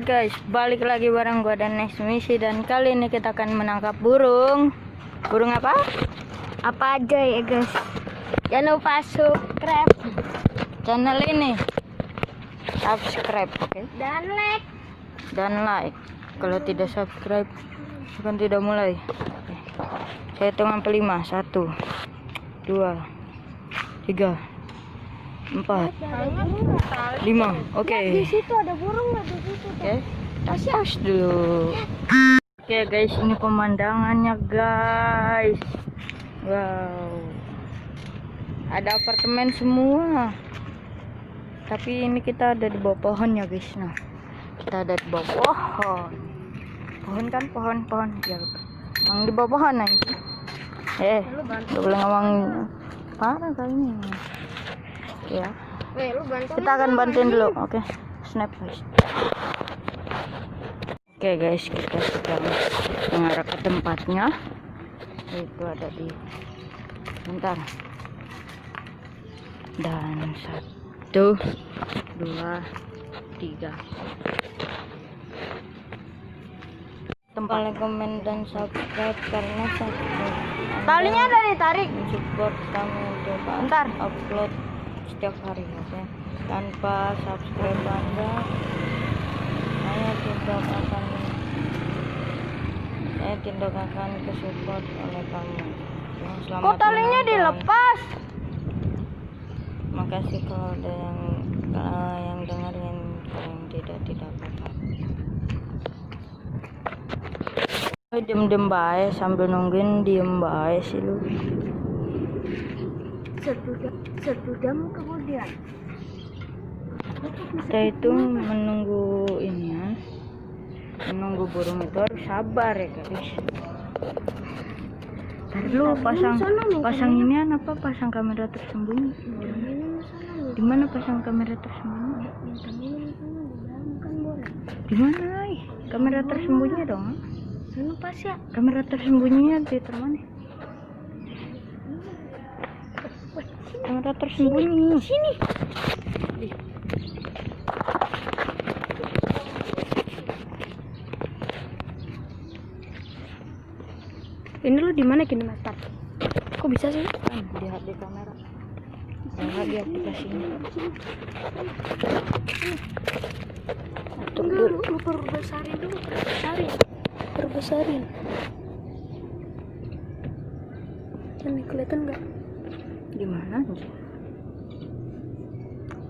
Oke guys, balik lagi bareng gua dan Next Misi, dan kali ini kita akan menangkap burung. Burung apa? Apa aja ya guys. Jangan lupa subscribe Channel ini. Subscribe, oke? dan like. Dan like. Kalau tidak subscribe, akan tidak mulai. Oke. Saya hitung sampai 5. 1, 2, 3, 4, 5. Oke. Di situ ada burung nggak di situ? Oke, kita pause dulu. Oke guys, ini pemandangannya guys. Wow, ada apartemen semua. Tapi ini kita ada di bawah pohon ya guys. Nah, kita ada di bawah pohon. Pohon kan pohon ya. Emang di bawah pohon nanti. Gak boleh ngomong parah kali ini. Ya. Kita akan bantuin dulu, oke? Snap guys. Oke guys, kita sedang mengarah ke tempatnya. Itu ada di bentar. Dan 1, 2, 3. Tempat komen dan subscribe karena subscribe. Talinya ada ditarik. Support kami untuk Bentar. upload setiap hari, oke? Tanpa subscribe Anda, saya tidak akan kesupport oleh kamu. Selamat Kok talinya menonton. dilepas? Makasih kalau ada yang dengerin, kalau yang tidak apa-apa. Diem bae sambil nungguin, diem bae sih lu. Satu jam kemudian Kita itu menunggu ini ya, menunggu burung itu harus sabar ya guys. Ntar lu pasang ini apa, pasang kamera tersembunyi. Di mana pasang kamera tersembunyi? Di mana? Kamera tersembunyi dong. Sana pas ya. Kamera tersembunyinya di mana? Kamera tersembunyi Sini. Ini lo di mana kini Master? Kok bisa sih? Lihat di kamera. Lihat di aplikasinya. Enggak, lu perbesarin dulu. Perbesarin. Ini kelihatan nggak? Gimana?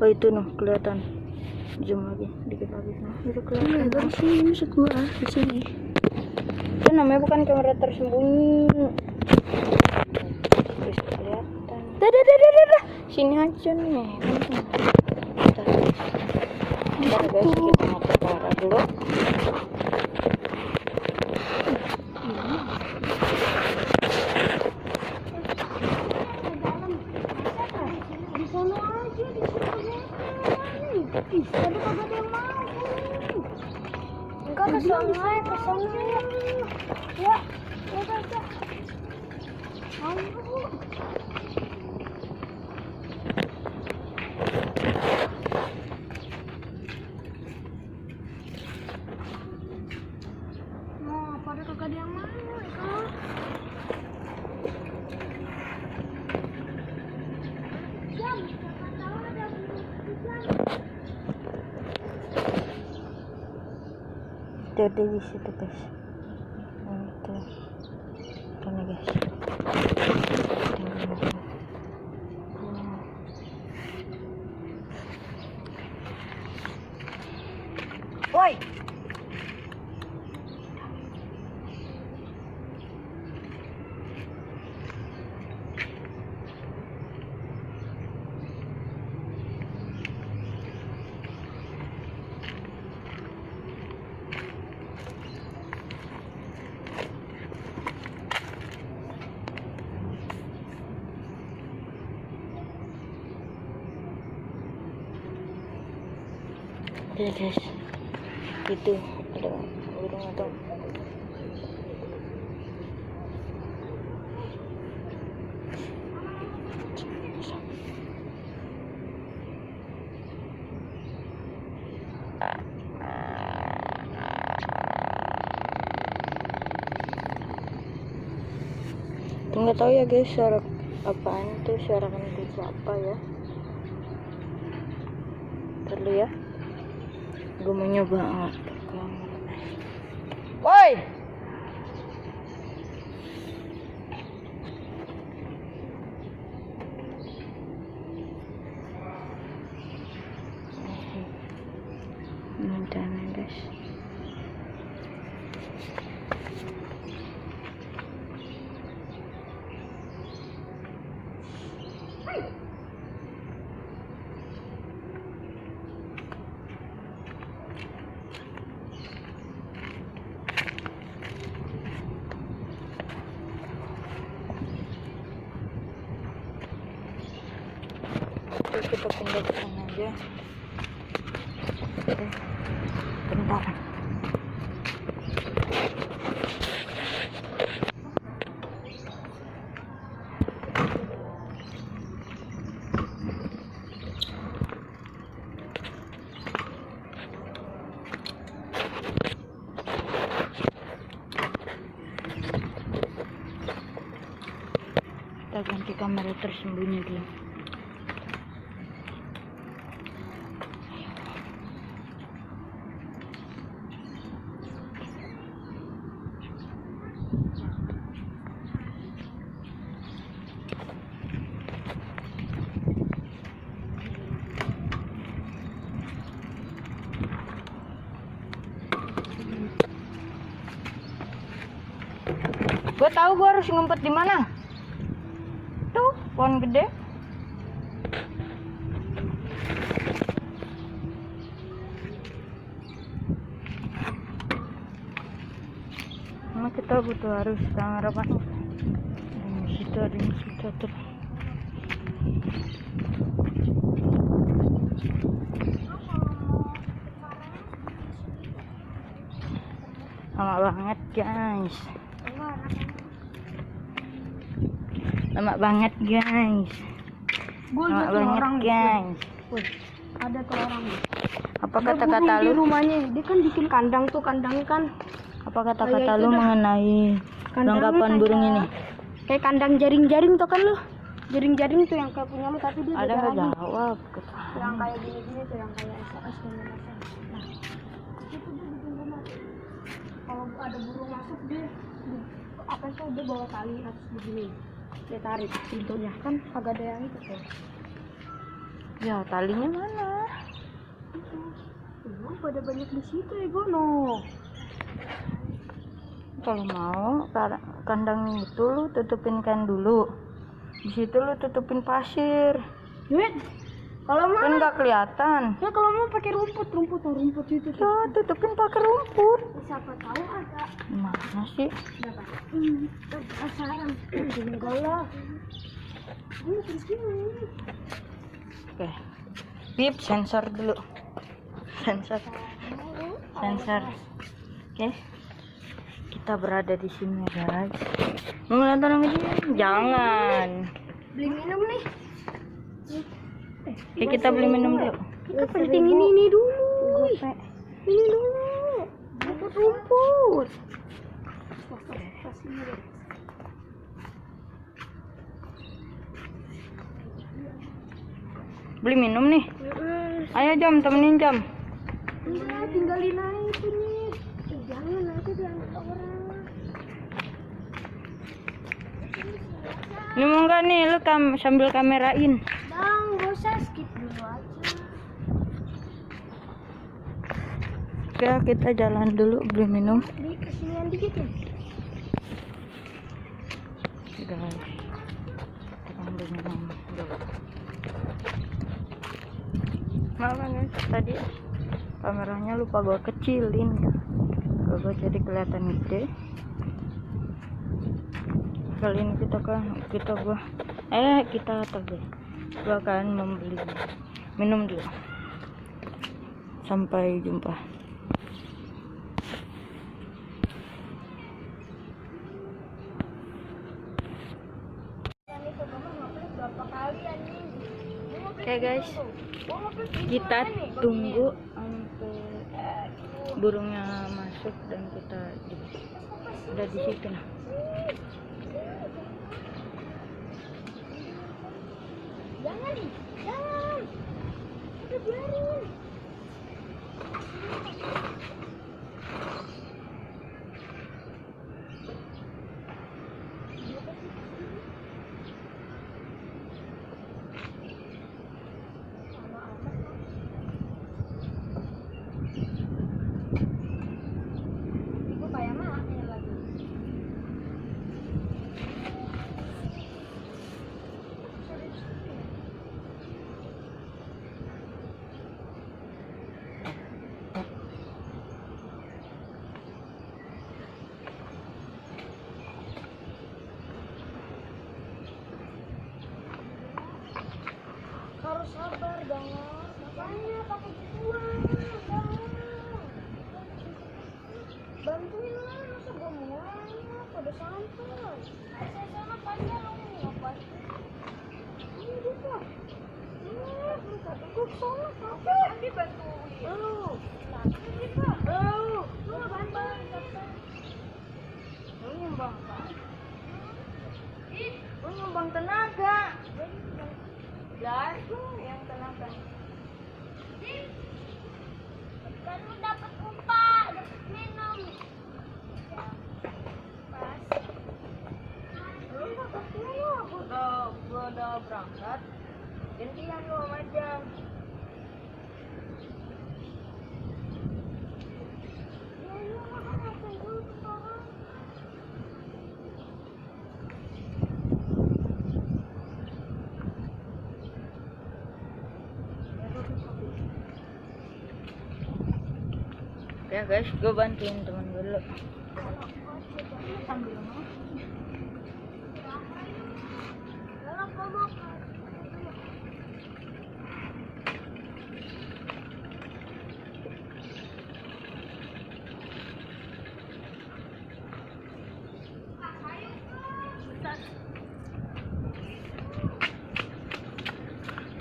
Oh itu noh, kelihatan. Zoom lagi, dikit lagi. Nah, itu kelihatan. Dari sini maksud gua, di sini. Itu namanya bukan kamera tersembunyi. Terus kelihatan. Dah. Sini aja nih. Bentar guys, kita ngatur kamera dulu. Di sana aja, di sini. Ih, tadi kagak ada yang mau. Enggak ke sana ya. Ya, udah. Mau. Nah, pada kagak ada yang mau ya kan? Itu ada di situ guys. Nah, itu. Ini guys. Woi. Oke guys, itu ada burung atau Nggak tahu ya guys, suara apaan tuh, suara kucing apa ya. Ntar dulu ya, gue mau nyoba angkat kamera. Woi, ini guys. Oke, kita pindah ke sana aja. Oke, bentar. Kita ganti kamera tersembunyi dulu. Gue tahu gue harus ngumpet di mana. Tuh, pohon gede. Nah, kita butuh harus kamera apa? Di situ ada di situ tuh. Lama banget guys. Lama banget guys. Lama banget guys. Wih, ada tuh orang. Apa kata-kata di lu? rumahnya? Dia kan bikin kandang tuh, kandang kan. Apa kata-kata itu lu dah. mengenai penangkapan burung ini? Kayak kandang jaring-jaring tuh kan lu. Jaring-jaring tuh yang kayak punya lu, tapi dia Ada beda nggak lagi. jawab? Yang kayak gini-gini tuh, yang kayak SOS dan lain-lain. Nah, itu dia bikin rumah. Kalau ada burung masuk dia apa sih, dia bawa tali atas begini. Dia tarik pintunya, kan agak ada yang itu tuh. Ya talinya mana? Emang pada banyak di situ ya Gono. Kalau mau kandang itu lu tutupin kain dulu. Di situ lu tutupin pasir. Duit. Kalau mau Kan nggak kelihatan. ya, kalau mau pakai rumput itu tuh. Ya tutupin pakai rumput. Siapa tahu ada. Mana sih? Berapa? Penasaran. Enggak lah. Ini terus gini. Oke. Bip, sensor dulu. Sensor. Oke. Kita berada di sini guys. Mau ngeliat orang ini? Jangan. Beli minum nih. Oke, kita beli minum dulu. Kita penting ini dulu. Ini dulu. Rumput. Beli minum nih. Ayo Jam, temenin Jam. Enggak, tinggalin aja itu nih. Jangan, nanti dia anak orang. Ini mau nggak nih, lu sambil kamerain. Bang, gak usah, skip dulu aja. Oke, kita jalan dulu beli minum. Di kesinian dikit ya. Guys, kita beli minum dulu. Maaf guys, tadi kameranya lupa gua kecilin. Gua jadi kelihatan gede. Kali ini kita akan membeli minum dulu. Sampai jumpa. Oke guys, kita tunggu sampai burungnya masuk dan kita udah di situ. Jangan nih, jangan. Udah biarin. Ibu kayak mana lagi? Harus sabar dong. Makanya pakai gituan. Bantuin lah, masa gue mulai pada santai. Saya sana panjang kamu ngapain? Ini juga. Gue kesana capek. Nanti bantuin. Nanti pak. Lu bantuin. Lu nyumbang pak. Lu nyumbang tenaga. Lah, yang tenaga. Kan lu dapat upah, dapat minum. Pas. Lu dapat minum, gua udah berangkat. Gantian lu sama jam. Ya, lu ngapain dulu sekarang? Ya guys, gue bantuin teman gue dulu. Sambil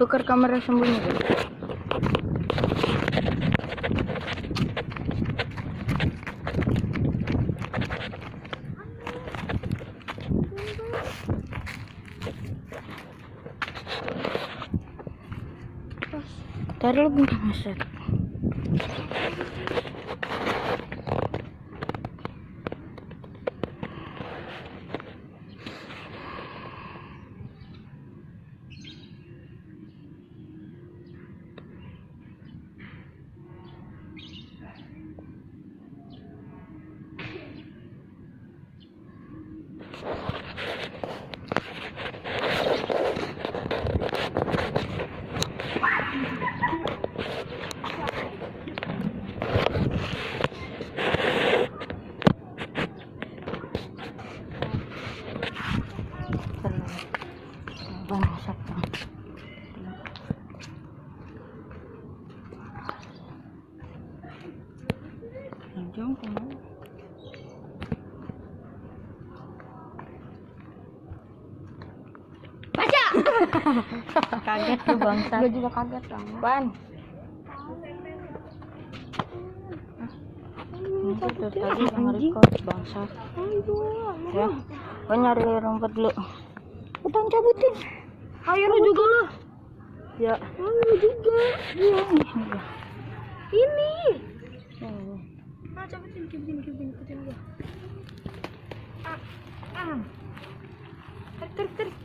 Tukar kamera sembunyi guys. Taruh lu bentar masak. Masak. Lanjut kemana? baca. Kaget tuh bangsa. Gue juga kaget dong. Ban. Ini tuh tadi nge-record bangsa. Ya, gue nyari rumput dulu. Utang cabutin. Ayo lu juga lah. Ya. Lu juga. Iya. Ini. Ini. Nah, cabutin ikutin gua. Tarik.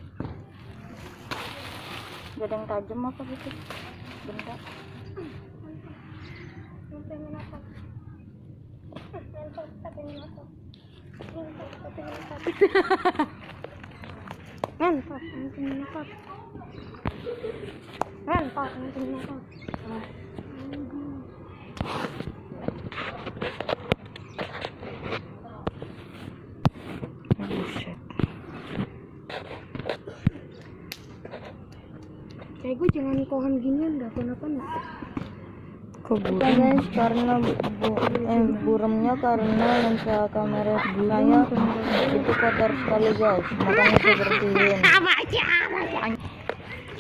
Gak ada yang tajam apa gitu? Bentar. Pengen apa? Pengen apa? Buset. Kayak gue jangan kohan ginian dah, kenapa nih? Keburan guys, karena buremnya karena lensa kamera sebelahnya itu kotor sekali guys, makanya saya bersihin.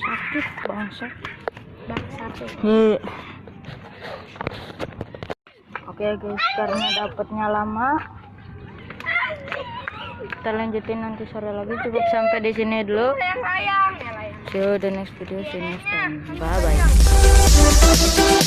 Sakit bangsa. Oke guys, karena dapatnya lama, kita lanjutin nanti sore lagi. Cukup sampai di sini dulu. Sayang. See you the next video. See you next time. Bye bye.